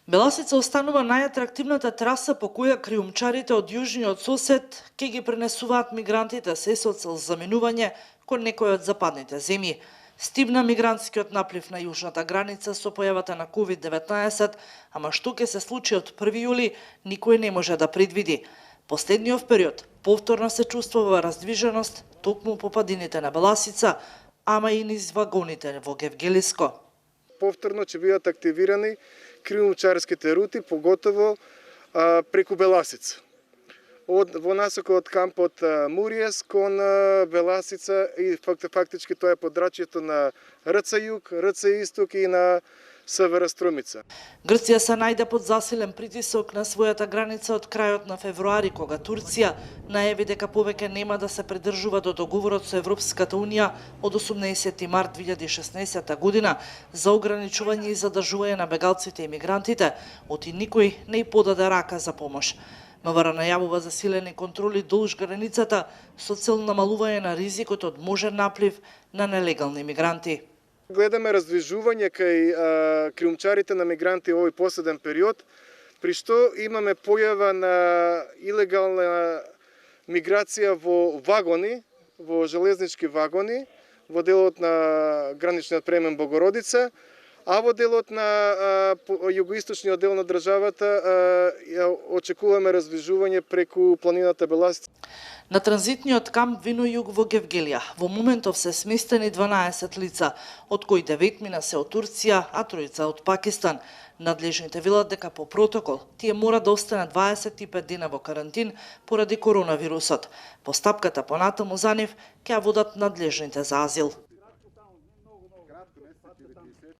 Беласица останува најатрактивната траса по која криумчарите од јужниот сосед ќе ги пренесуваат мигрантите се со цел заминување кон некои од западните земји. Стивна мигрантскиот наплив на јужната граница со појавата на COVID-19, ама што ќе се случи од 1 јули, никој не може да предвиди. Последниот период повторно се чувствува раздвиженост токму по падините на Беласица, ама и низ вагоните во Гевгелиско. Повторно ќе бидат активирани криумчарските рути, поготово преку Беласица. Во насока од кампот Муриес кон Беласица и фактички тоа е подрачјето на РЦ Југ, РЦ Исток и на Севера Струмица. Грција се најде под засилен притисок на својата граница од крајот на февруари, кога Турција најави дека повеќе нема да се придржува до договорот со Европската Унија од 18 март 2016 година за ограничување и задржување на бегалците и мигрантите, оти никој не й подаде рака за помош. МВР најавува засилени контроли долж границата со цел намалување на ризикот од можен наплив на нелегални мигранти. Гледаме раздвижување кај криумчарите на мигранти овој последен период, при што имаме појава на илегална миграција во вагони, во железнички вагони, во делот на граничниот премен Богородица, а во делот на југоисточниот дел на државата очекуваме раздвижување преку планината Беласица. На транзитниот камп Вино Југ во Гевгелија во моментов се сместени 12 лица, од кои 9 се од Турција, а 3 од Пакистан. Надлежните велат дека по протокол тие мора да останат 25 дена во карантин поради коронавирусот. Постапката понатаму за нив ќе ја водат надлежните за азил.